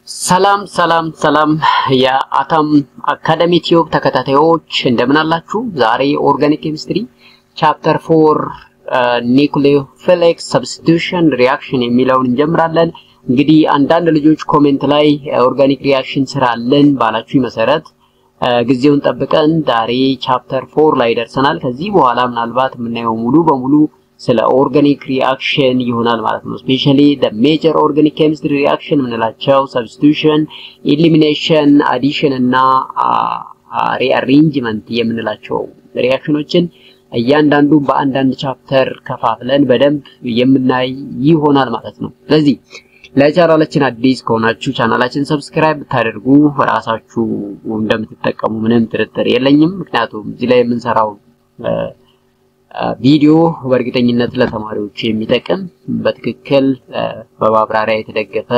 ሰላም የአተም አካዳሚ ቲዩብ ተከታታዮች እንደምን አላችሁ? ዛሬ ኦርጋኒክ ኬሚስትሪ ቻፕተር 4 ኒውክሊዮፊሊክ ሰብስቲቱሽን ሪአክሽን የሚለውን እንጀምራለን። እንግዲህ አንዳንድ ልጆች ኮሜንት ላይ ኦርጋኒክ ሪአክሽን ስራለን ባላችሁ መሰረት ጊዜውን ጠብቀን ዛሬ ቻፕተር 4 ላይ ደርሰናል። ከዚህ በኋላ ምናልባት የምናየው ሙሉ በሙሉ ስለ ኦርጋኒክ ሪአክሽን ይሆናል ማለት ነው። ስፔሻሊ the major organic chemistry reaction ምንላቸው substitution, elimination, addition እና rearrangement የምንላቸው ሪአክሽኖችን እያንዳንዱ በአንዳንድ ቻፕተር ከፋፍለን በደንብ የምናይ ይሆናል ማለት ነው። ስለዚህ ለቻናላችን አዲስ ከሆናችሁ ቻናላችን ሰብስክራይብ ታደርጉ ራሳችሁ እንደምትጠቀሙ ምንም ጥርጥር የለኝም። ምክንያቱም እዚህ ላይ የምንሰራው ቪዲዮ በእርግጠኝነት ለተማሪዎች የሚጠቅም በትክክል በማብራሪያ የተደገፈ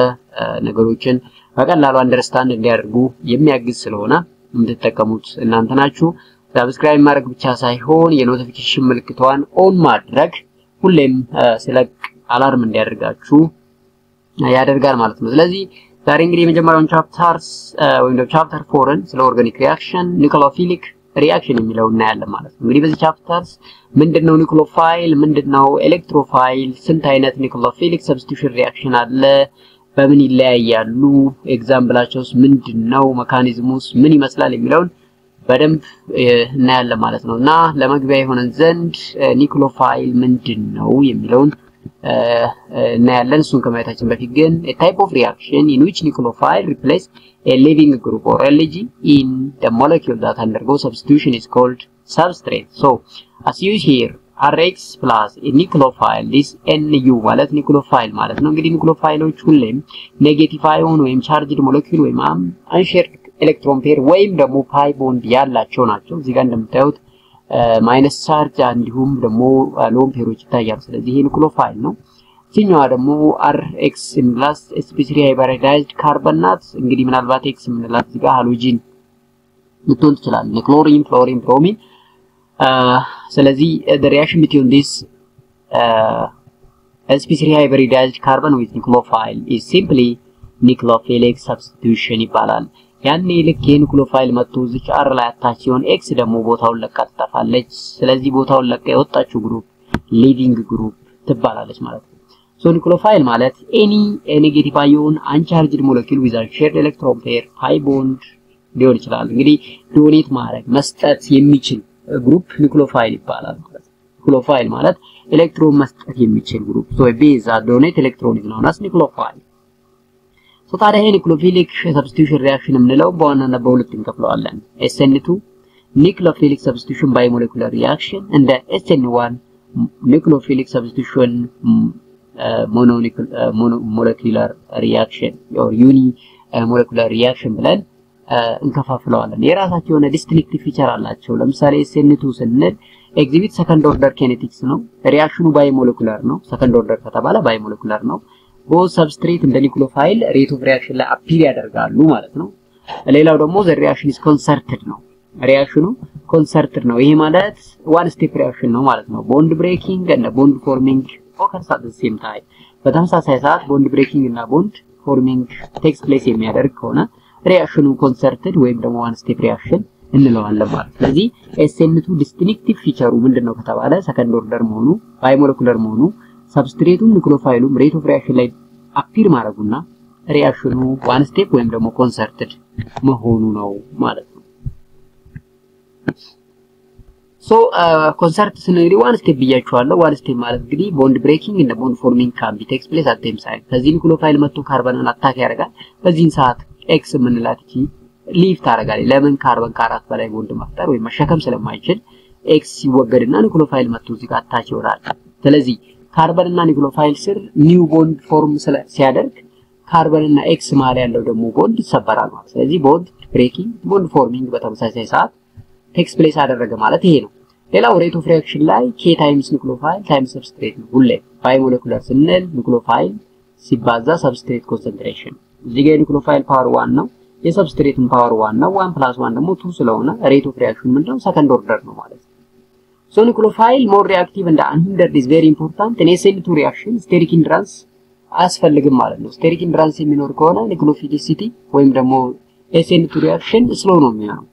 ነገሮችን በቀላሉ አንደርስታንድ እንዲያደርጉ የሚያግዝ ስለሆነ እንድትጠቀሙት እናንተ ናችሁ። ሰብስክራይብ ማድረግ ብቻ ሳይሆን የኖቲፊኬሽን ምልክቷን ኦን ማድረግ ሁሌም ስለቅ አላርም እንዲያደርጋችሁ ያደርጋል ማለት ነው። ስለዚህ ዛሬ እንግዲህ የመጀመሪያውን ቻፕተርስ ወይም ደግሞ ቻፕተር 4ን ስለ ኦርጋኒክ ሪአክሽን ኒውክሊዮፊሊክ ሪአክሽን የሚለው እናያለን ማለት ነው። እንግዲህ በዚህ ቻፕተርስ ምንድነው ኒውክሊዮፋይል፣ ምንድነው ኤሌክትሮፋይል፣ ስንት አይነት ኒውክሊዮፊሊክ ሰብስቲቱሽን ሪአክሽን አለ፣ በምን ይለያያሉ፣ ኤግዛምፕላቸውስ ምንድነው፣ ሜካኒዝሙስ ምን ይመስላል የሚለውን በደንብ እናያለን ማለት ነውና ለመግቢያ የሆነን ዘንድ ኒውክሊዮፋይል ምንድነው የሚለውን እናያለን። እሱን ከማየታችን በፊት ግን a type of reaction in which nucleophile replace a living group or LG in the molecule that undergoes substitution is called substrate. So as you hear Rx plus a nucleophile, this Nu ማለት nucleophile ማለት ነው። እንግዲህ ኒውክሊዮፋይሎች ሁሌም ኔጌቲቭ አዮን ወይም ቻርጅድ ሞለኪውል ወይም አንሼርድ ኤሌክትሮን ፔር ወይም ደግሞ ፓይ ቦንድ ያላቸው ናቸው። እዚህ ጋር እንደምታዩት ማይነስ ቻርጅ እንዲሁም ደግሞ ሎን ፔሮች ይታያሉ። ስለዚህ ይሄ ኒውክሊዮፋይል ነው። እኛዋ ደግሞ Rx ፕላስ sp3 ሃይብሪዳይዝድ ካርበን ናት። እንግዲህ ምናልባት X ምንላት እዚህ ጋር ሃሎጂን ልትሆን ትችላለች፣ ክሎሪን፣ ፍሎሪን፣ ብሮሚን። ስለዚህ the reaction between this sp3 hybridized carbon with nucleophile is simply nucleophilic substitution ይባላል። ያኔ ልክ የኒውክሊዮፋይል መጥቶ እዚህ አር ላይ አታች ሲሆን ኤክስ ደግሞ ቦታውን ለቃ ትጠፋለች። ስለዚህ ቦታውን ለቃ የወጣችው ግሩፕ ሊቪንግ ግሩፕ ትባላለች ማለት ነው። ሶ ኒውክሊዮፋይል ማለት ኤኒ ኔጌቲቭ አዮን አንቻርጅድ ሞለኪውል ዊዝ ሼርድ ኤሌክትሮን ፔር ፓይ ቦንድ ሊሆን ይችላል። እንግዲህ ዶኔት ማድረግ መስጠት የሚችል ግሩፕ ኒውክሊዮፋይል ይባላል ማለት ነው። ኒውክሊዮፋይል ማለት ኤሌክትሮን መስጠት የሚችል ግሩፕ ሶ ቤዛ ዶኔት ኤሌክትሮን is known as ኒውክሊዮፋይል። ሶ ታዲያ ይሄ ኒውክሊዮፊሊክ ሰብስቲቱሽን ሪአክሽን የምንለው በዋናነት በሁለት እንከፍለዋለን። SN2 ኒውክሊዮፊሊክ ሰብስቲቱሽን ባይ ሞለኪውላር ሪአክሽን እንደ SN1 ኒውክሊዮፊሊክ ሰብስቲቱሽን ሞለኪውላር ሪአክሽን or ዩኒ ሞለኪውላር ሪአክሽን ብለን እንከፋፍለዋለን። የራሳቸው የሆነ ዲስቲንክቲቭ ፊቸር አላቸው። ለምሳሌ SN2 ስንል ኤግዚቢት ሰከንድ ኦርደር ኬኔቲክስ ነው። ሪአክሽኑ ባይ ሞለኪውላር ነው። ሰከንድ ኦርደር ከተባለ ባይ ሞለኪውላር ነው። ቦዝ ሰብስትሬት እንደ ኒውክሊዮፋይል ሬት ኦፍ ሪአክሽን ላይ አፒር ያደርጋሉ ማለት ነው። ሌላው ደግሞ ዘ ሪአክሽን ኢዝ ኮንሰርትድ ነው። ሪአክሽኑ ኮንሰርትድ ነው። ይሄ ማለት ዋን ስቴፕ ሪአክሽን ነው ማለት ነው። ቦንድ ብሬኪንግ እና ቦንድ ፎርሚንግ ኦከርስ አት ዘ ሴም ታይም። በተመሳሳይ ሰዓት ቦንድ ብሬኪንግ እና ቦንድ ፎርሚንግ ቴክስ ፕሌስ የሚያደርግ ከሆነ ሪአክሽኑ ኮንሰርትድ ወይም ደግሞ ዋን ስቴፕ ሪአክሽን እንለዋለን ማለት ነው። ስለዚህ SN2 ዲስቲንክቲቭ ፊቸሩ ምንድነው ከተባለ ሰከንድ ኦርደር መሆኑ፣ ባይ ሞለኪውላር መሆኑ፣ ሰብስትሬቱም ኒውክሊዮፋይሉም ሬት ኦፍ ሪአክሽን ላይ አፒር ማድረጉና ሪአክሽኑ ዋን ስቴፕ ወይም ደግሞ ኮንሰርትድ መሆኑ ነው ማለት ነው። ሶ ኮንሰርት ስንል ዋን ስቴፕ ብያችኋለሁ። ዋን ስቴፕ ማለት እንግዲህ ቦንድ ብሬኪንግ እና ቦንድ ፎርሚንግ ካን ቢ ቴክስ ፕሌስ አት ቴም ሳይድ። ከዚህ ኒውክሊዮፋይል መጥቶ ካርበንን አታክ ያደርጋል። በዚህን ሰዓት ኤክስ ምንላት እቺ ሊቭ ታደርጋለች። ለምን ካርበን ከአራት በላይ ቦንድ መፍጠር ወይም መሸከም ስለማይችል ኤክስ ሲወገድና ኒውክሊዮፋይል መጥቶ እዚህ ጋር አታች ይወራል። ስለዚህ ካርበን እና ኒውክሊዮፋይል ስር ኒው ቦንድ ፎርም ሲያደርግ ካርበን እና ኤክስ መሃል ያለው ደግሞ ቦንድ ይሰበራል ማለት። ስለዚህ ቦንድ ብሬኪንግ ቦንድ ፎርሚንግ በተመሳሳይ ሰዓት ቴክስ ፕሌስ አደረገ ማለት ይሄ ነው። ሌላው ሬት ኦፍ ሪአክሽን ላይ K ታይምስ ኒውክሊዮፋይል ታይምስ ሰብስትሬት ነው። ሁሌ ባይ ሞለኪውላር ስንል ኒውክሊዮፋይል ሲባዛ ሰብስትሬት ኮንሰንትሬሽን። እዚህ ጋር ኒውክሊዮፋይል ፓወር 1 ነው፣ የሰብስትሬትን ፓወር 1 ነው። 1 + 1 ደግሞ 2 ስለሆነ ሬት ኦፍ ሪአክሽን ምንድነው? ሰከንድ ኦርደር ነው ማለት ነው። So nucleophile more reactive and unhindered is very important. In SN2 reaction, steric hindrance አያስፈልግም ማለት ነው። ስቴሪክ ኢንድራንስ የሚኖር ከሆነ ኒክሎፊሊሲቲ ወይም ደግሞ SN2 ሪአክሽን ስሎ ነው የሚሆነው።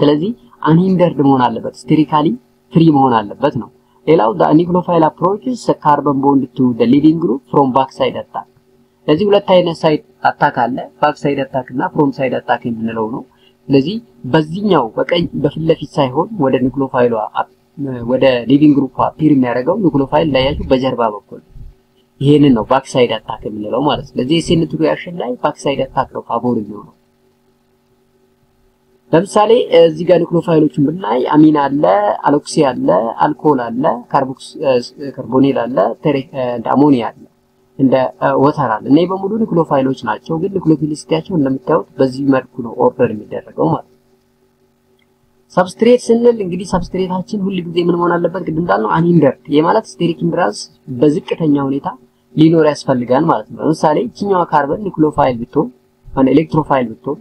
ስለዚህ አንሂንደርድ መሆን አለበት፣ ስቴሪካሊ ፍሪ መሆን አለበት ነው። ሌላው the nucleophile approaches a carbon bond to the leaving group from backside attack። ስለዚህ ሁለት አይነት ሳይድ አታክ አለ፣ ባክሳይድ አታክ እና ፍሮም ሳይድ አታክ የምንለው ነው። ስለዚህ በዚህኛው በቀኝ በፊት ለፊት ሳይሆን ወደ ኒክሎፋይሏ ወደ ሊቪንግ ግሩፕ አፒር የሚያደርገው ኒክሎፋይል ላያችሁ በጀርባ በኩል ይሄንን ነው ባክሳይድ አታክ የምንለው ማለት ነው። ስለዚህ SN2 ሪአክሽን ላይ ባክሳይድ አታክ ነው ፋቮር የሚሆነው። ለምሳሌ እዚህ ጋር ኒክሎፋይሎችን ብናይ አሚን አለ፣ አሎክሲ አለ፣ አልኮል አለ፣ ካርቦኔል አለ፣ አሞኒያ አለ፣ እንደ ወተር አለ። እነዚህ በሙሉ ኒክሎፋይሎች ናቸው። ግን ኒክሎፊሊሲቲያቸው እንደምታዩት በዚህ መልኩ ነው ኦርደር የሚደረገው ማለት ነው። ሰብስትሬት ስንል እንግዲህ ሰብስትሬታችን ሁሉ ጊዜ ምን መሆን አለበት? ቅድም እንዳልነው አንሂንደርድ የማለት ስቴሪክ ኢንድራንስ በዝቅተኛ ሁኔታ ሊኖር ያስፈልጋል ማለት ነው። ለምሳሌ እቺኛዋ ካርበን ኒክሎፋይል ብትሆን እና ኤሌክትሮፋይል ብትሆን፣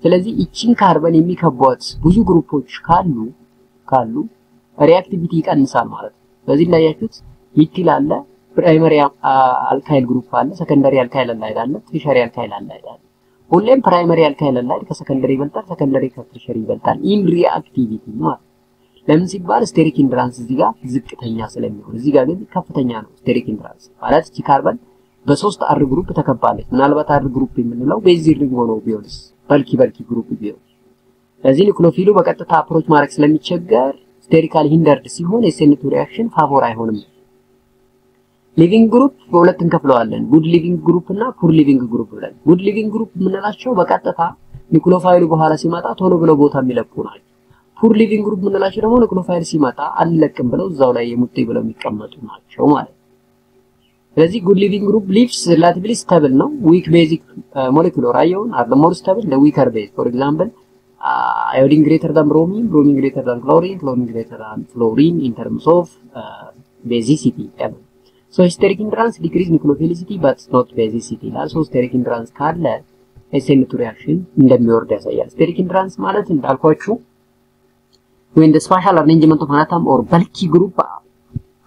ስለዚህ እቺን ካርበን የሚከቧት ብዙ ግሩፖች ካሉ ሪአክቲቪቲ ይቀንሳል ማለት ነው። በዚህ ላይ ያያችሁት ሚቲል አለ፣ ፕራይመሪ አልካይል ግሩፕ አለ፣ ሰከንዳሪ አልካይል አላይድ አለ፣ ትሪሸሪ አልካይል አላይድ አለ። ሁሌም ፕራይመሪ አልካይል አላይድ ከሰከንዳሪ ይበልጣል፣ ሰከንዳሪ ከትሪሸሪ ይበልጣል ኢን ሪአክቲቪቲ ማለት። ለምን ሲባል ስቴሪክ ኢንድራንስ እዚህ ጋር ዝቅተኛ ስለሚሆን፣ እዚህ ጋር ግን ከፍተኛ ነው ስቴሪክ ኢንድራንስ ማለት። እቺ ካርበን በሶስት አር ግሩፕ ተከባለች። ምናልባት አር ግሩፕ የምንለው ቤንዚን ሪንግ ሆኖ ቢሆንስ በልኪ ግሩፕ ቢሆን፣ ስለዚህ ኒክሎፊሉ በቀጥታ አፕሮች ማድረግ ስለሚቸገር ስቴሪካሊ ሂንደርድ ሲሆን SN2 ሪአክሽን ፋቮር አይሆንም። ሊቪንግ ግሩፕ በሁለት እንከፍለዋለን፣ ጉድ ሊቪንግ ግሩፕ እና ፑር ሊቪንግ ግሩፕ ብለን። ጉድ ሊቪንግ ግሩፕ የምንላቸው በቀጥታ ኒክሎፋይሉ በኋላ ሲመጣ ቶሎ ብለው ቦታ የሚለቁ ናቸው። ፑር ሊቪንግ ግሩፕ የምንላቸው ደግሞ ኒክሎፋይል ሲመጣ አንለቅም ብለው እዛው ላይ የሙጤ ብለው የሚቀመጡ ናቸው ማለት ነው። ስለዚህ ጉድ ሊቪንግ ግሩፕ ሊቭስ ሪላቲቭሊ ስቴብል ነው። ዊክ ቤዚክ ሞለኪውላር አዮን አር ዘ ሞር ስቴብል ዘ ዊከር ቤዝ። ፎር ኤግዛምፕል iodine greater than bromine, bromine greater than chlorine, chlorine greater than fluorine in terms of basicity. So steric hindrance decrease nucleophilicity but not basicity. Also steric hindrance ካለ SN2 reaction እንደሚወርድ ያሳያል። steric hindrance ማለት እንዳልኳችሁ when the spatial arrangement of an atom or bulky group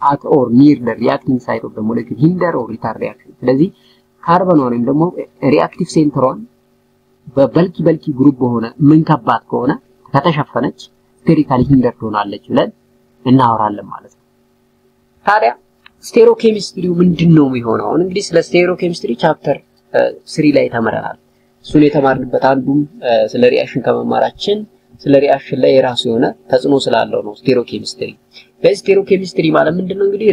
at or near the reacting site of the molecule hinder or retard reaction. ስለዚህ ካርበን ወይም ደግሞ ሪአክቲቭ ሴንተሯን በበልኪ ግሩፕ ሆነ ምን ከባድ ከሆነ ከተሸፈነች ስቴሪካሊ ሂንደር ትሆናለች ብለን እናወራለን ማለት ነው። ታዲያ ስቴሪዮኬሚስትሪው ምንድነው የሚሆነው? እንግዲህ ስለ ስቴሪዮኬሚስትሪ ቻፕተር 3 ላይ ተመረናል። እሱን የተማርንበት አንዱም ስለ ሪአክሽን ከመማራችን ስለ ሪአክሽን ላይ የራሱ የሆነ ተጽዕኖ ስላለው ነው ስቴሪዮኬሚስትሪ። በስቴሪዮኬሚስትሪ ማለት ምንድነው? እንግዲህ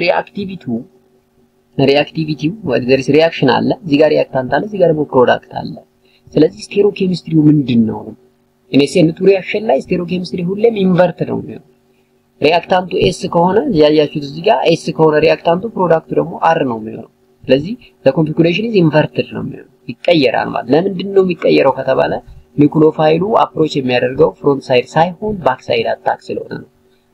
ሪአክቲቪቲው ወደዚህ ሪአክሽን አለ፣ እዚህ ጋር ሪአክታንት አለ፣ እዚህ ጋር ደግሞ ፕሮዳክት አለ። ስለዚህ ስቴሪዮኬሚስትሪው ምንድነው? SN2 ሪአክሽን ላይ ስቴሪዮኬሚስትሪ ሁሌም ኢንቨርት ነው የሚሆነው። ሪአክታንቱ S ከሆነ ያያችሁት እዚህ ጋር S ከሆነ ሪአክታንቱ ፕሮዳክቱ ደግሞ R ነው የሚሆነው። ስለዚህ the configuration is inverted ነው የሚሆነው፣ ይቀየራል ማለት። ለምንድነው የሚቀየረው ከተባለ ኒክሎፋይሉ አፕሮች የሚያደርገው ፍሮንት ሳይድ ሳይሆን ባክ ሳይድ አታክ ስለሆነ ነው።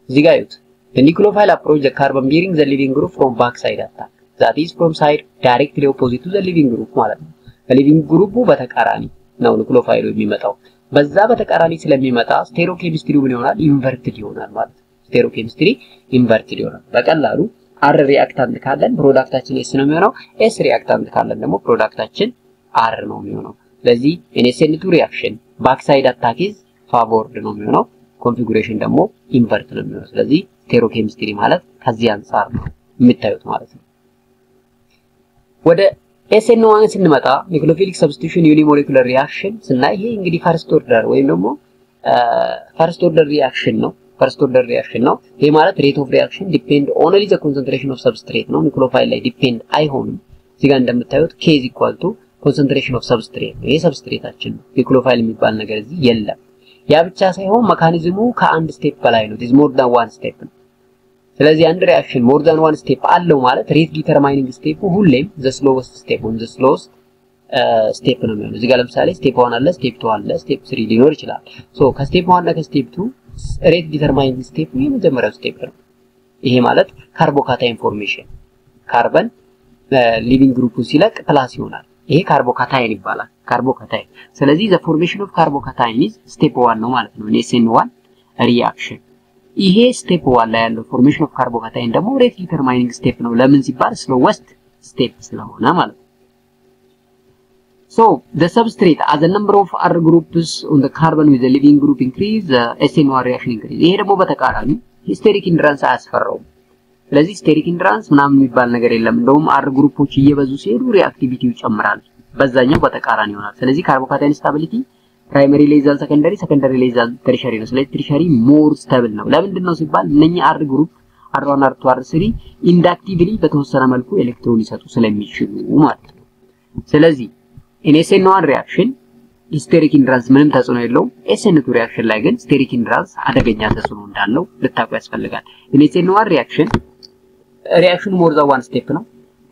እዚህ ጋር ይዩት the nucleophile approach the carbon bearing the living group from back side attack, that is from side directly opposite to the living group ማለት ነው። ከሊቪንግ ግሩፑ በተቃራኒ ነው ኒክሎፋይሉ የሚመጣው። በዛ በተቃራኒ ስለሚመጣ ስቴሪዮኬሚስትሪው ምን ይሆናል? ኢንቨርትድ ይሆናል ማለት ነው። ስቴሪዮኬሚስትሪ ኢንቨርትድ ይሆናል። በቀላሉ R ሪአክታንት ካለን ፕሮዳክታችን S ነው የሚሆነው፣ S ሪአክታንት ካለን ደግሞ ፕሮዳክታችን R ነው የሚሆነው። ስለዚህ SN2 ሪአክሽን ባክ ሳይድ አታክ ኢዝ ፋቮርድ ነው የሚሆነው፣ ኮንፊጉሬሽን ደግሞ ኢንቨርት ነው የሚሆነው። ስለዚህ ስቴሪዮኬሚስትሪ ማለት ከዚህ አንፃር ነው የምታዩት ማለት ነው። ወደ SN1 ስንመጣ ኒክሎፊሊክ ሰብስቲቱሽን ዩኒሞሌኩላር ሪአክሽን ስናይ ይሄ እንግዲህ ፈርስት ኦርደር ወይም ደግሞ ፈርስት ኦርደር ሪአክሽን ነው። ይሄ ማለት ሬት ኦፍ ሪአክሽን ዲፔንድ ኦንሊ ዘ ኮንሰንትሬሽን ኦፍ ሰብስትሬት ነው። ኒክሎፋይል ላይ ዲፔንድ አይሆንም። እዚህ ጋር እንደምታዩት K = ኮንሰንትሬሽን ኦፍ ሰብስትሬት ነው። ይሄ ሰብስትሬታችን ነው። ኒክሎፋይል የሚባል ነገር እዚህ የለም። ያ ብቻ ሳይሆን መካኒዝሙ ከአንድ ስቴፕ በላይ ነው። this more than one step ነው። ስለዚህ አንድ ሪአክሽን more than one step አለው ማለት ሬት ዲተርማይኒንግ ስቴፕ ሁሌም the slowest step ነው የሚሆነው። እዚህ ጋር ለምሳሌ ስቴፕ 1 አለ፣ ስቴፕ 2 አለ፣ ስቴፕ 3 ሊኖር ይችላል። ሶ ከስቴፕ 1 እና ከስቴፕ 2 ሬት ዲተርማይኒንግ ስቴፕ የመጀመሪያው ስቴፕ ነው። ይሄ ማለት ካርቦካታይን ፎርሜሽን ካርበን ሊቪንግ ግሩፑ ሲለቅ ፕላስ ይሆናል። ይሄ ካርቦካታይን ይባላል። ካርቦካታይን። ስለዚህ the formation of carbocation is step 1 ነው ማለት ነው። SN1 ሪአክሽን ይሄ ስቴፕ 1 ላይ ያለው ፎርሜሽን ኦፍ ካርቦካታይን ደግሞ ሬት ዲተርማይኒንግ ስቴፕ ነው። ለምን ሲባል ስሎወስት ስቴፕ ስለሆነ ማለት ነው። So the substrate as the number of R groups on the carbon with the living group increase, the SN1 reaction increase. ይሄ ደግሞ በተቃራኒ ስቴሪክ ኢንድራንስ አያስፈራውም። ስለዚህ ስቴሪክ ኢንድራንስ ምናምን የሚባል ነገር የለም። እንደውም R ግሩፖች እየበዙ ሲሄዱ ሪአክቲቪቲው ይጨምራል። በዛኛው በተቃራኒ ይሆናል። ስለዚህ ካርቦካታይን ስታቢሊቲ ፕራይመሪ ሌዛል ሰከንደሪ ሌዛል ተርሸሪ ነው። ስለዚህ ተርሸሪ ሞር ስታብል ነው። ለምንድን ነው ሲባል እነኚህ R ግሩፕ R1 R2 R3 ኢንዳክቲቭሊ በተወሰነ መልኩ ኤሌክትሮን ሊሰጡ ስለሚችሉ ማለት ነው። ስለዚህ in SN1 reaction ስቴሪክ ኢንድራንስ ምንም ተጽዕኖ የለውም። SN2 reaction ላይ ግን ስቴሪክ ኢንድራንስ አደገኛ ተጽዕኖ እንዳለው ልታውቁ ያስፈልጋል። in SN1 reaction reaction more than one step ነው።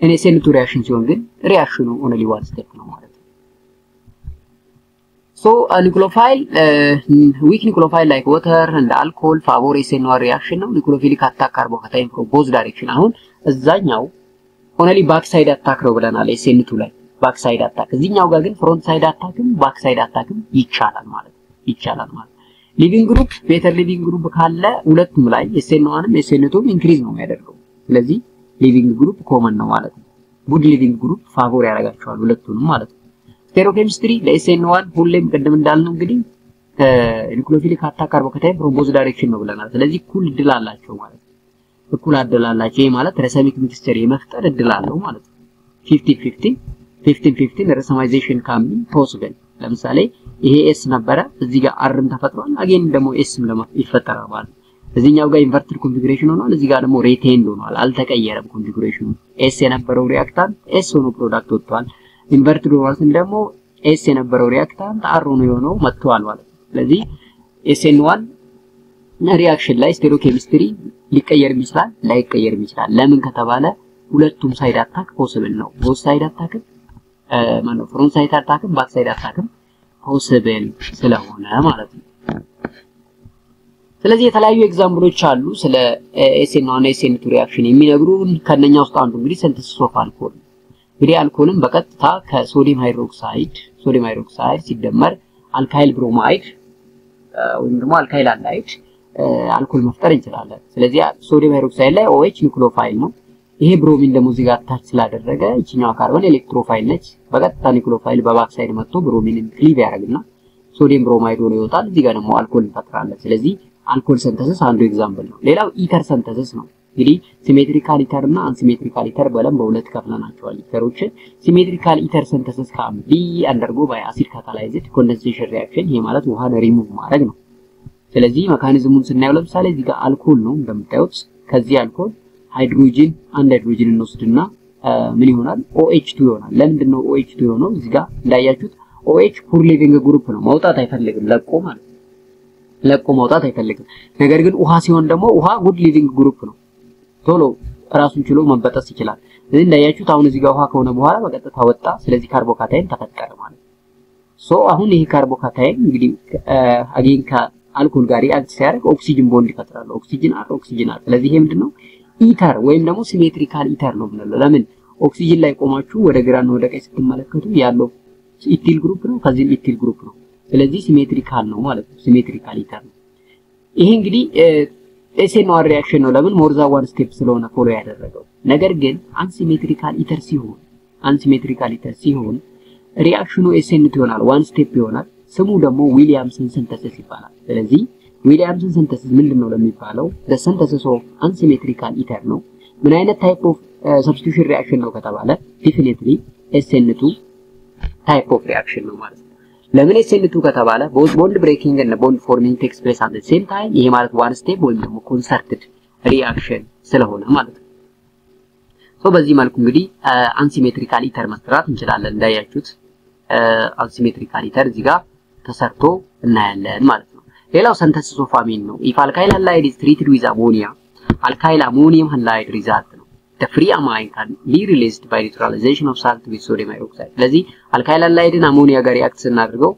in SN2 reaction ሲሆን ግን reaction only one step ነው ማለት ነው። so a nucleophile weak nucleophile like water and alcohol favor SN1 reaction ነው። nucleophilic attack carbocation from both direction አሁን እዛኛው only backside attack ነው ብለናል SN2 ላይ backside attack እዚህኛው ጋር ግን front side attackም backside attackም ይቻላል ማለት living group better living group ካለ ሁለቱም ላይ SN1ም SN2ም increase ነው የሚያደርገው። ስለዚህ living group common ነው ማለት ነው። good living group favor ያደርጋቸዋል ሁለቱንም ማለት ነው። stereochemistry ለSN1 ሁሌም ቀደም እንዳልነው እንግዲህ nucleophilic attack carbocation from both direction ነው ብለናል። ስለዚህ እኩል እድል አላቸው ማለት ነው። እኩል እድል አላቸው ይሄ ማለት racemic mixture የመፍጠር እድል አለው ማለት ነው። 50-50 racemization can be possible። ለምሳሌ ይሄ S ነበረ እዚህ ጋር Rም ተፈጥሯል አገን ደግሞ Sም ይፈጠራል ማለት ነው። እዚህኛው ጋር ኢንቨርትድ ኮንፊግሬሽን ሆኗል እዚህ ጋር ደግሞ ሪቴንድ ሆኗል አልተቀየረም ኮንፊግሬሽኑ S የነበረው ሪአክታንት S ሆኖ ፕሮዳክት ወጥቷል ኢንቨርትድ ሆኗል ደግሞ S የነበረው ሪአክታንት R ሆኖ የሆነው መጥቷል ማለት ነው። ስለዚህ SN1 ሪአክሽን ላይ ስቴሪዮኬሚስትሪ ሊቀየርም ይችላል ላይቀየርም ይችላል። ለምን ከተባለ ሁለቱም ሳይድ አታክ ፖሲብል ነው። ቦዝ ሳይድ አታክ ማነው ፍሮንት ሳይድ አታክ ባክ ሳይድ አታክ ፖሲብል ስለሆነ ማለት ነው። ስለዚህ የተለያዩ ኤግዛምፕሎች አሉ ስለ SN1 እና SN2 ሪአክሽን የሚነግሩን ከነኛ ውስጥ አንዱ እንግዲህ ሲንተሲስ ኦፍ አልኮል እንግዲህ አልኮልን በቀጥታ ከሶዲየም ሃይድሮክሳይድ ሲደመር አልካይል ብሮማይድ ወይም ደግሞ አልካይል አላይድ አልኮል መፍጠር እንችላለን። ስለዚህ ሶዲየም ሃይድሮክሳይድ ላይ OH ኒክሎፋይል ነው። ይሄ ብሮሚን ደግሞ እዚህ ጋር አታች ስላደረገ እቺኛው ካርቦን ኤሌክትሮፋይል ነች። በቀጥታ ኒክሎፋይል በባክ ሳይድ መጥቶ ብሮሚንን ክሊቭ ያደርግና ሶዲየም ብሮማይድ ሆኖ ይወጣል። እዚህ ጋር ደግሞ አልኮል እንፈጥራለን። ስለዚህ አልኮል ሲንተሲስ አንዱ ኤግዛምፕል ነው። ሌላው ኢተር ሲንተሲስ ነው። እንግዲህ ሲሜትሪካል ኢተር እና አንሲሜትሪካል ኢተር ብለን በሁለት ከፍለናቸዋል ኢተሮችን። ሲሜትሪካል ኢተር ሲንተሲስ ካም ቢ አንደርጎ ባይ አሲድ ካታላይዝድ ኮንደንሴሽን ሪአክሽን ይሄ ማለት ውሃን ሪሙቭ ማድረግ ነው። ስለዚህ ሜካኒዝሙን ስናየው ለምሳሌ እዚህ ጋር አልኮል ነው እንደምታዩት ከዚህ አልኮል ሃይድሮጂን አንድ ሃይድሮጂን እንወስድና ምን ይሆናል OH2 ይሆናል። ለምንድን ነው OH2 የሆነው? እዚህ ጋር እንዳያችሁት OH ፑር ሊቪንግ ግሩፕ ነው መውጣት አይፈልግም ለቆ መውጣት አይፈልግም። ነገር ግን ውሃ ሲሆን ደግሞ ውሃ ጉድ ሊቪንግ ግሩፕ ነው ቶሎ ራሱን ችሎ መበጠስ ይችላል። ስለዚህ እንዳያችሁት አሁን እዚህ ጋር ውሃ ከሆነ በኋላ በቀጥታ ወጣ። ስለዚህ ካርቦካታይን ተፈጠረ ማለት ነው። አሁን ይሄ ካርቦካታይን እንግዲህ አጌን ከአልኮል ጋር ሪአክት ሲያደርግ ኦክሲጅን ቦንድ ይፈጥራል። ኦክሲጅን አር ስለዚህ ይሄ ምንድነው ኢተር ወይም ደግሞ ሲሜትሪካል ኢተር ነው ብለናል። ለምን ኦክሲጅን ላይ ቆማችሁ ወደ ግራና ወደ ቀኝ ስትመለከቱ ያለው ኢቲል ግሩፕ ነው ከዚህም ኢቲል ግሩፕ ነው። ስለዚህ ሲሜትሪካል ነው ማለት ነው። ሲሜትሪካል ኢተር ነው። ይሄ እንግዲህ SN1 ሪአክሽን ነው። ለምን ሞር ዛን ዋን ስቴፕ ስለሆነ ፎሎ ያደረገው። ነገር ግን አንሲሜትሪካል ኢተር ሲሆን ሪአክሽኑ SN2 ይሆናል ዋን ስቴፕ ይሆናል። ስሙ ደግሞ ዊሊያምሰን ሲንተሲስ ይባላል። ስለዚህ ዊሊያምሰን ሲንተሲስ ምንድነው ለሚባለው the synthesis of unsymmetrical ether ነው። ምን አይነት ታይፕ ኦፍ substitution reaction ነው ከተባለ definitely SN2 type of reaction ነው ማለት ነው። ለምን SN2 ከተባለ both bond breaking and bond forming takes place at the same time ይሄ ማለት one step ወይም ደግሞ concerted reaction ስለሆነ ማለት ነው። በዚህ መልኩ እንግዲህ unsymmetrical ether መስራት እንችላለን። እንዳያችሁት unsymmetrical ether እዚህ ጋር ተሰርቶ እናያለን ማለት ነው። ሌላው ሲንተሲስ ኦፍ አሚን ነው። if alkyl halide is treated with ammonia alkyl ammonium halide result ነው። the free amine can be released by neutralization of salt with sodium hydroxide ስለዚህ alkyl halide አሞኒያ ጋር ሪአክት ስናደርገው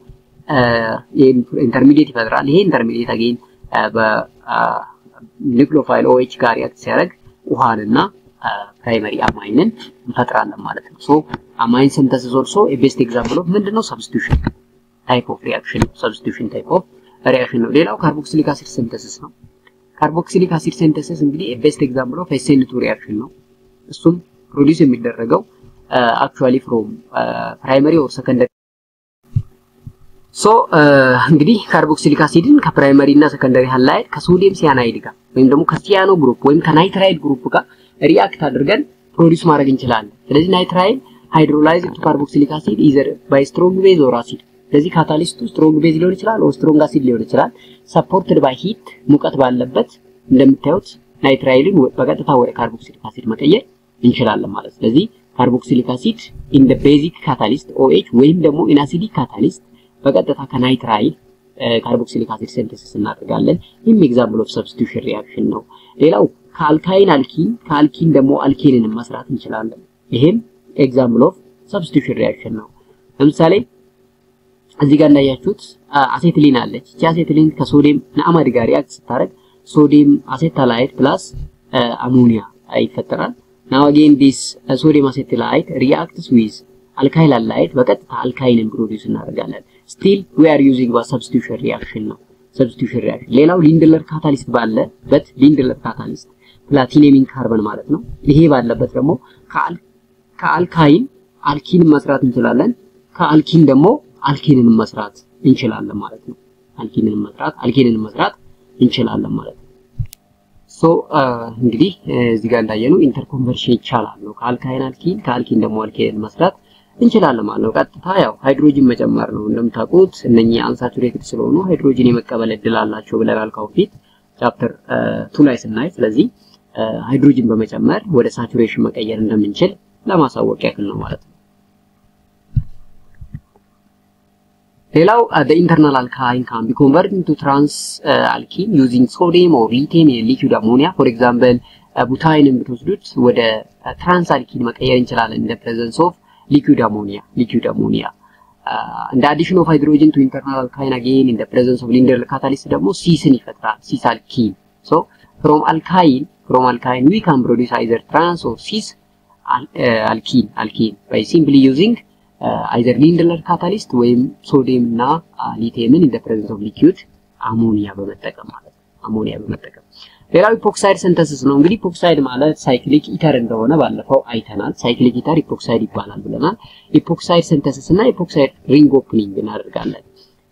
ኢንተርሚዲየት ይፈጥራል። ይሄ ኢንተርሚዲየት አገኝ በኒክሎፋይል OH ጋር ሪአክት ሲያደርግ ውሃንና ፕራይመሪ አማይንን እንፈጥራለን ማለት ነው። አማይን ሲንተሲስ also a best example of ምንድነው substitution type of reaction ሪአክሽን ነው። ሌላው ካርቦክሲሊክ አሲድ ሲንተሲስ ነው። ካርቦክሲሊክ አሲድ ሲንተሲስ እንግዲህ ቤስት ኤግዛምፕል ኦፍ SN2 ሪአክሽን ነው። እሱም ፕሮዲዩስ የሚደረገው actually from primary or secondary እንግዲህ ካርቦክሲሊክ አሲድን ከፕራይመሪ እና ሰከንደሪ ሃላይድ ከሶዲየም ሲያናይድ ጋር ወይም ደግሞ ከሲያኖ ግሩፕ ወይም ከናይትራይድ ግሩፕ ጋር ሪአክት አድርገን ፕሮዲዩስ ማድረግ እንችላለን። ስለዚህ ናይትራይድ ሃይድሮላይዝድ ቱ ካርቦክሲሊክ አሲድ ኢዘር ባይ ስትሮንግ ቤዝ ኦር አሲድ። ስለዚህ ካታሊስቱ ስትሮንግ ቤዝ ሊሆን ይችላል ኦር ስትሮንግ አሲድ ሊሆን ይችላል። ሰፖርትድ ባይ ሂት ሙቀት ባለበት እንደምታዩት ናይትራይድን በቀጥታ ወደ ካርቦክሲሊክ አሲድ መቀየር እንችላለን ማለት። ስለዚህ ካርቦክሲሊክ አሲድ ኢን ዘ ቤዚክ ካታሊስት OH ወይም ደግሞ ኢን አሲዲክ ካታሊስት በቀጥታ ከናይትራይድ ካርቦክሲሊክ አሲድ ሲንተሲስ እናደርጋለን። ይህም ኤግዛምፕል ኦፍ ሰብስቲቱሽን ሪአክሽን ነው። ሌላው ከአልካይን አልኪን ከአልኪን ደግሞ አልኬንን መስራት እንችላለን። ይሄም ኤግዛምፕል ኦፍ ሰብስቲቱሽን ሪአክሽን ነው። ለምሳሌ እዚህ ጋር እንዳያችሁት አሴትሊን አለች። እቺ አሴትሊን ከሶዲየም ናአማድ ጋር ሪአክት ስታደርግ ሶዲየም አሴታላይት ፕላስ አሞኒያ ይፈጠራል። now again this sodium acetylite reacts with alkyl halide በቀጥታ አልካይንን ፕሮዲዩስ እናደርጋለን። still we are using a substitution reaction ነው። substitution reaction ሌላው ሊንድለር ካታሊስት ባለበት ሊንድለር ካታሊስት ፕላቲኒየም ካርበን ማለት ነው። ይሄ ባለበት ደግሞ ከአልካይን አልኪን መስራት እንችላለን። ከአልኪን ደግሞ አልኬንን መስራት እንችላለን ማለት ነው። አልኬንን መስራት እንችላለን ማለት ነው። እንግዲህ እዚህ ጋር እንዳየነው ኢንተርኮንቨርሽን ይቻላል ነው። ከአልካይን አልኪን ከአልኪን ደግሞ አልኬንን መስራት እንችላለን ማለት ነው። ቀጥታ ያው ሃይድሮጂን መጨመር ነው። እንደምታውቁት እነኚህ አንሳቹሬትድ ስለሆኑ ሃይድሮጂን የመቀበል እድል አላቸው ብለናል ከፊት ቻፕተር 2 ላይ ስናይ። ስለዚህ ሃይድሮጂን በመጨመር ወደ ሳቹሬሽን መቀየር እንደምንችል ለማሳወቅ ያክል ነው ማለት ነው። ሌላው the internal alkyne can be converted into trans alkene using sodium or lithium in liquid ammonia. for example ቡታይንን ብትወስዱት ወደ ትራንስ አልኪን መቀየር እንችላለን in the presence of liquid ammonia. And the addition of hydrogen to internal alkyne again in the presence of Lindner catalyst ደግሞ ሲስን ይፈጥራል። ሲስ አልኪን. So from alkyne we can produce either trans or cis alkene by simply using either Lindner catalyst ወይም ሶዲየም እና ሊቲየምን in the presence of liquid ammonia በመጠቀም ማለት ነው። አሞኒያ በመጠቀም ሌላው ኢፖክሳይድ ሲንተሲስ ነው። እንግዲህ ኢፖክሳይድ ማለት ሳይክሊክ ኢተር እንደሆነ ባለፈው አይተናል። ሳይክሊክ ኢተር ኢፖክሳይድ ይባላል ብለናል። ኢፖክሳይድ ሲንተሲስ እና ኢፖክሳይድ ሪንግ ኦፕኒንግ እናደርጋለን።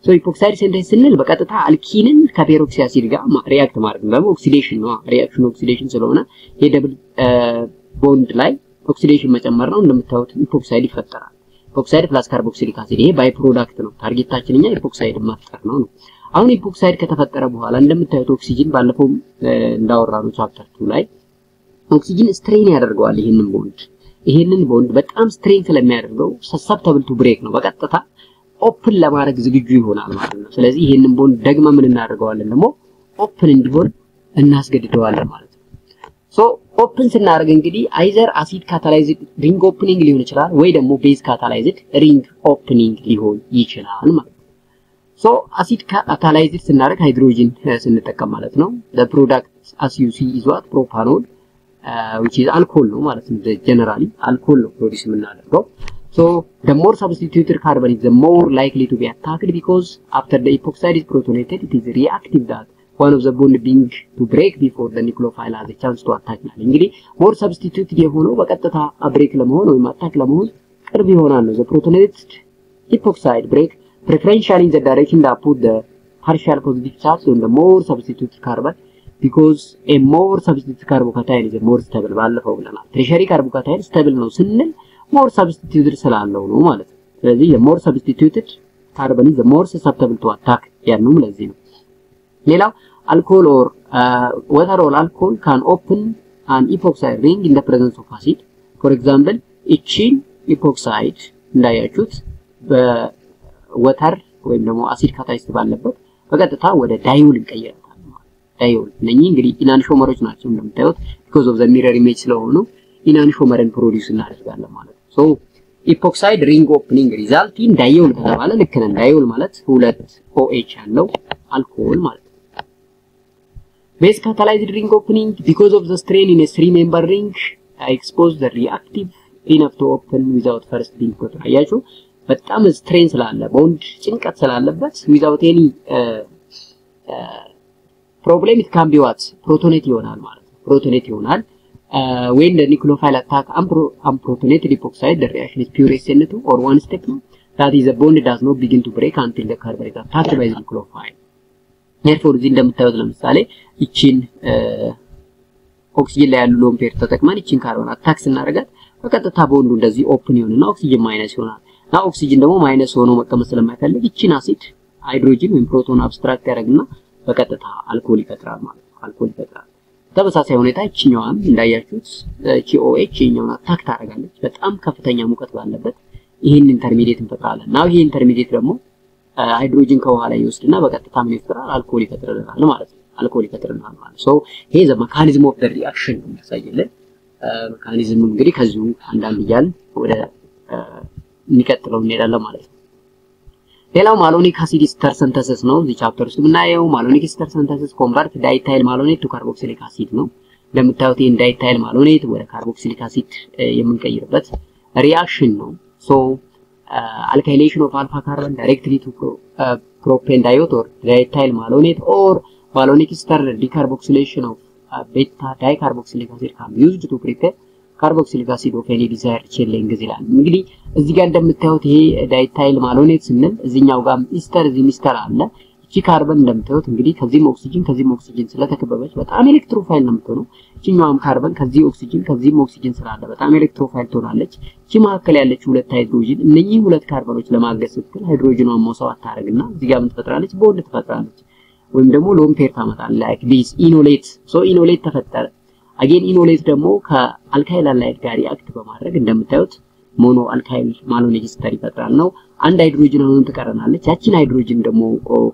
ኢፖክሳይድ ሲንተሲስ ስንል በቀጥታ አልኪንን ከፔሮክሲ አሲድ ጋር ሪአክት ማድረግ ነው። ኦክሲዴሽን ነው። ሪአክሽኑ ኦክሲዴሽን ስለሆነ የደብል ቦንድ ላይ ኦክሲዴሽን መጨመር ነው። እንደምታዩት ኢፖክሳይድ ይፈጠራል። ኢፖክሳይድ ፕላስ ካርቦክሲሊክ አሲድ ይሄ ባይ ፕሮዳክት ነው። ታርጌታችን እኛ ኢፖክሳይድ መፍጠር ነው። አሁን ኢፖክሳይድ ከተፈጠረ በኋላ እንደምታዩት ኦክሲጅን ባለፈው እንዳወራነው ቻፕተር 2 ላይ ኦክሲጅን ስትሬን ያደርገዋል። ይሄንን ቦንድ በጣም ስትሬን ስለሚያደርገው ሰሰፕተብል ቱ ብሬክ ነው። በቀጥታ ኦፕን ለማድረግ ዝግጁ ይሆናል ማለት ነው። ስለዚህ ይሄንን ቦንድ ደግመ ምን እናደርገዋለን ደግሞ ኦፕን እንዲሆን እናስገድደዋለን ማለት ነው። ኦፕን ስናደርግ እንግዲህ አይዘር አሲድ ካታላይዝድ ሪንግ ኦፕኒንግ ሊሆን ይችላል ወይ ደግሞ ቤዝ ካታላይዝድ ሪንግ ኦፕኒንግ ሊሆን ይችላል ማለት ነው። አሲድ ካታላይዝድ ስናደርግ ሃይድሮጂን ስንጠቀም ማለት ነው። the product as you see is what propanol which is alcohol ነው ማለት ነው። generally alcohol ነው ፕሮዲዩስ የምናደርገው. the more substituted carbon is the more likely to be attacked because after the epoxide is protonated it is reactive that one of the bond being to break before the nucleophile has a chance to attack. እንግዲህ more substituted የሆነው በቀጥታ ብሬክ ለመሆን ወይም አታክ ለመሆን ቅርብ ይሆናል ነው። the protonated epoxide break preferentially in the direction that put the partial positive charge on the more substituted carbon because a more substituted carbocation is more stable ባለፈው ብለናል። tertiary carbocation stable ነው ስንል more substituted ስላለው ነው ማለት ነው። ስለዚህ more substituted carbon is more susceptible to attack ያንንም ለዚህ ነው። ሌላው alcohol or water or alcohol can open an epoxide ring in the presence of acid. for example እቺን epoxide እንዳያችሁት በወተር ወይም ደግሞ አሲድ ካታሊስት ባለበት በቀጥታ ወደ ዳይውል እንቀይራታለን ማለት ዳይውል እነኚህ እንግዲህ ኢናንሾመሮች ናቸው እንደምታዩት because of the mirror image ስለሆኑ ኢናንሾመርን ፕሮዲዩስ እናደርጋለን ማለት ነው። ኢፖክሳይድ ሪንግ ኦፕኒንግ ሪዛልት ኢን ዳይውል ከተባለ ልክ ነን። ዳይውል ማለት ሁለት OH ያለው አልኮሆል ማለት ነው። ቤዝ ካታላይዝድ ሪንግ ኦፕኒንግ because of the strain in a three member ring expose the reactive enough to open without first being proton. አያችሁ በጣም ስትሬን ስላለ ቦንድ ጭንቀት ስላለበት without any problem it can be what protonate ይሆናል ማለት ነው። protonate ይሆናል when the nucleophile attack unprotonated epoxide, the reaction is pure SN2 or one step now. That is, the bond does not begin to break until the carbon is attacked by the nucleophile. Therefore, እዚህ እንደምታዩት ለምሳሌ እቺን ኦክሲጅን ላይ ያሉ ሎን ፔር ተጠቅመን እቺን ካርቦን አታክ ስናደርጋት በቀጥታ ቦንዱ እንደዚህ ኦፕን ይሆንና ኦክሲጅን ማይነስ ይሆናል። እና ኦክሲጅን ደግሞ ማይነስ ሆኖ መቀመጥ ስለማይፈልግ እቺን አሲድ ሃይድሮጅን ወይም ፕሮቶን አብስትራክት ያደርግና በቀጥታ አልኮል ይፈጥራል ማለት ነው። አልኮል ይፈጥራል። ተመሳሳይ ሁኔታ እቺኛዋን እንዳያችሁት COH እኛውን አታክ ታደርጋለች። በጣም ከፍተኛ ሙቀት ባለበት ይሄን ኢንተርሚዲየት እንፈጥራለን። ናው ይሄ ኢንተርሚዲየት ደግሞ ሃይድሮጅን ከውሃ ላይ ይወስድና በቀጥታ ምን ይፈጥራል? አልኮል ይፈጥራል ማለት ነው። አልኮል ይፈጥራል ማለት ሶ ይሄ ዘ ሜካኒዝም ኦፍ ዘ ሪአክሽን ነው የሚያሳየልን። ሜካኒዝም እንግዲህ ከዚሁ አንዳንድ እያልን ወደ የሚቀጥለው እንሄዳለን ማለት ነው። ሌላው ማሎኒክ አሲድ ኢስተር ሲንተሲስ ነው። እዚህ ቻፕተር ውስጥ የምናየው ማሎኒክ ኢስተር ሲንተሲስ ኮንቨርት ዳይታይል ማሎኔት ቱ ካርቦክሲሊክ አሲድ ነው። እንደምታዩት ይሄን ዳይታይል ማሎኔት ወደ ካርቦክሲሊክ አሲድ የምንቀይርበት ሪአክሽን ነው። ሶ alkylation of alpha carbon directly to propanediol or diethyl malonate or malonic ester decarboxylation of beta dicarboxylic acid can be used to prepare carboxylic acid of any desired chain length ይላል። እንግዲህ እዚህ ጋር እንደምታዩት ይሄ ዳይታይል ማሎኔት ስንል እዚህኛው ጋር ኢስተር እዚህ ሚስተር አለ። እቺ ካርበን እንደምታዩት እንግዲህ ከዚህም ኦክሲጅን ስለተከበበች በጣም ኤሌክትሮፋይል ነው የምትሆነው። እቺኛውም ካርበን ከዚህም ኦክሲጅን ስላለ በጣም ኤሌክትሮፋይል ትሆናለች። እቺ መካከል ያለችው ሁለት ሃይድሮጅን እነኚህ ሁለት ካርበኖች ለማገዝ ስትል ሃይድሮጅኗን ሞሳው አታረግና እዚህ ጋር ምን ትፈጥራለች? ቦንድ ትፈጥራለች ወይም ደግሞ ሎን ፔር ታመጣለች። ላይክ ዲስ ኢኖሌት ሶ ኢኖሌት ተፈጠረ። አጌን ኢኖሌት ደግሞ ከአልካይል አላይድ ጋር ሪአክት በማድረግ እንደምታዩት ሞኖ አልካይል ማሎኒክ ኢስተር ይፈጥራል ነው። አንድ ሃይድሮጅን አሁን ትቀረናለች። ያቺን ሃይድሮጅን ደግሞ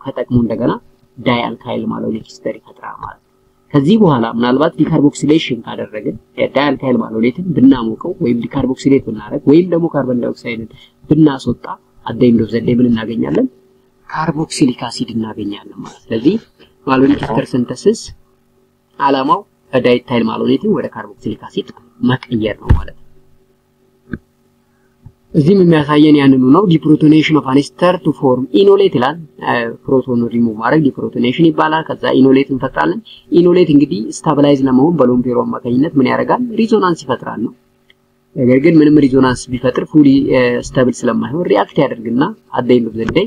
ከጠቅሞ እንደገና ዳይ አልካይል ማሎኒክ ኢስተር ይፈጥራል ማለት ነው። ከዚህ በኋላ ምናልባት ዲካርቦክሲሌሽን ካደረግን ዳይ አልካይል ማሎኔትን ብናሞቀው ወይም ዲካርቦክሲሌት ብናደርግ ወይም ደግሞ ካርቦን ዳይኦክሳይድን ብናስወጣ አደይም ዶፍ ዘዴ ምን እናገኛለን? ካርቦክሲሊክ አሲድ እናገኛለን ማለት። ስለዚህ ማሎኒክ ኢስተር ሲንተሲስ ዓላማው ዳይታይል ማሎኔትን ወደ ካርቦክሲሊክ አሲድ መቀየር ነው ማለት ነው። እዚህም የሚያሳየን ያንኑ ነው። ዲፕሮቶኔሽን ኦፍ አን ኢስተር ቱ ፎርም ኢኖሌት ይላል። ፕሮቶን ሪሙቭ ማድረግ ዲፕሮቶኔሽን ይባላል። ከዛ ኢኖሌት እንፈጥራለን። ኢኖሌት እንግዲህ ስታብላይዝ ለመሆን በሎን ፔር አማካኝነት ምን ያደርጋል? ሪዞናንስ ይፈጥራል ነው። ነገር ግን ምንም ሪዞናንስ ቢፈጥር ፉሊ ስታብል ስለማይሆን ሪአክት ያደርግና አደይም በዘዴ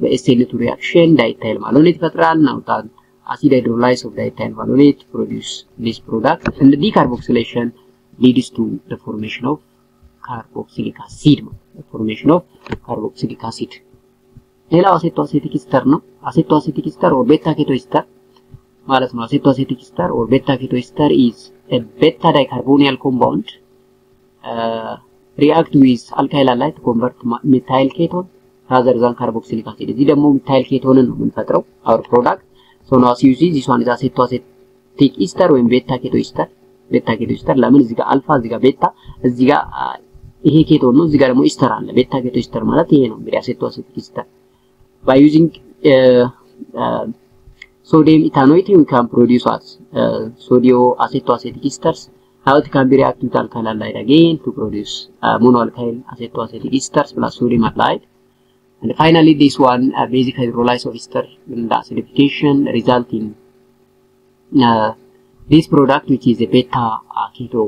በኤስኤን2 ሪአክሽን ዳይታይል ማሎኔት ይፈጥራል። ናውታን acid hydrolysis of diethyl malonate produce this product and the decarboxylation leads to the formation of carboxylic acid. The formation of carboxylic acid. ሌላው አሴቶአሴቲክ ኢስተር ነው። አሴቶአሴቲክ ኢስተር or beta keto ester ማለት ነው። አሴቶአሴቲክ ኢስተር or beta keto ester is a beta dicarbonyl compound react with alkyl halide to convert methyl ketone rather than carboxylic acid. እዚህ ደግሞ methyl ketone ነው የምንፈጥረው our product. So now as you see this one is acetoacetic ester or beta keto ester. Beta keto ester ለምን እዚህ ጋር አልፋ እዚህ ጋር ቤታ እዚህ ጋር ይሄ ኬቶን ነው እዚህ ጋር ደግሞ ኢስተር አለ። ቤታ ኬቶ ኢስተር ማለት ይሄ ነው እንግዲህ acetoacetic ester. By using sodium ethanoate we can produce what sodioacetoacetic esters. Now it can be reacted with alkyl halide again to produce monoalkyl acetoacetic esters plus sodium halide. And finally, this one basic hydrolysis of ester in the acidification result in this product, which is a beta keto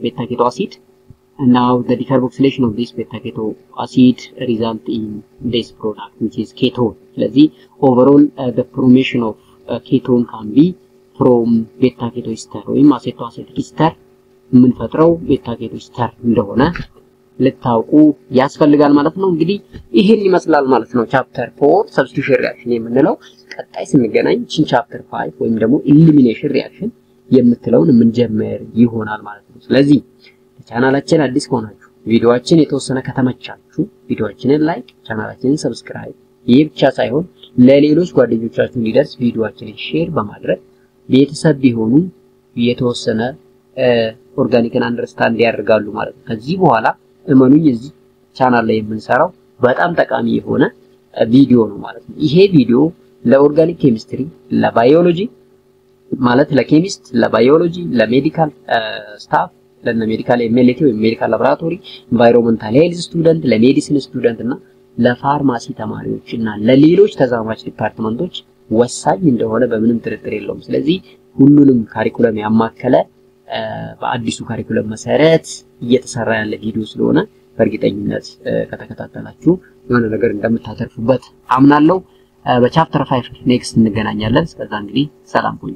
beta keto acid. And now the decarboxylation of this beta keto acid result in this product, which is ketone. Let's see, overall the formation of ketone can be from beta keto ester or acetoacetic ester. የምንፈጥረው beta keto ester እንደሆነ ልታውቁ ያስፈልጋል ማለት ነው። እንግዲህ ይሄን ይመስላል ማለት ነው ቻፕተር 4 ሰብስቲቱሽን ሪአክሽን የምንለው። ቀጣይ ስንገናኝ ቺን ቻፕተር 5 ወይም ደግሞ ኢሊሚኔሽን ሪአክሽን የምትለውን የምንጀምር ይሆናል ማለት ነው። ስለዚህ ቻናላችን አዲስ ከሆናችሁ ቪዲዮአችን የተወሰነ ከተመቻችሁ ቪዲዮአችንን ላይክ፣ ቻናላችንን ሰብስክራይብ፣ ይህ ብቻ ሳይሆን ለሌሎች ጓደኞቻችሁ እንዲደርስ ቪዲዮአችንን ሼር በማድረግ ቤተሰብ ቢሆኑ የተወሰነ ኦርጋኒክን አንደርስታንድ ያደርጋሉ ማለት ነው። ከዚህ በኋላ እመኑኝ እዚህ ቻናል ላይ የምንሰራው በጣም ጠቃሚ የሆነ ቪዲዮ ነው ማለት ነው። ይሄ ቪዲዮ ለኦርጋኒክ ኬሚስትሪ፣ ለባዮሎጂ ማለት ለኬሚስት፣ ለባዮሎጂ፣ ለሜዲካል ስታፍ፣ ለሜዲካል ኤምኤልቲ ወይ ሜዲካል ላቦራቶሪ፣ ኢንቫይሮንመንታል ሄልዝ ስቱደንት፣ ለሜዲሲን ስቱደንት እና ለፋርማሲ ተማሪዎች እና ለሌሎች ተዛማች ዲፓርትመንቶች ወሳኝ እንደሆነ በምንም ጥርጥር የለውም። ስለዚህ ሁሉንም ካሪኩለም ያማከለ በአዲሱ ካሪኩለም መሰረት እየተሰራ ያለ ቪዲዮ ስለሆነ በእርግጠኝነት ከተከታተላችሁ የሆነ ነገር እንደምታተርፉበት አምናለሁ። በቻፕተር 5 ኔክስት እንገናኛለን። እስከዛ እንግዲህ ሰላም ሁኑ።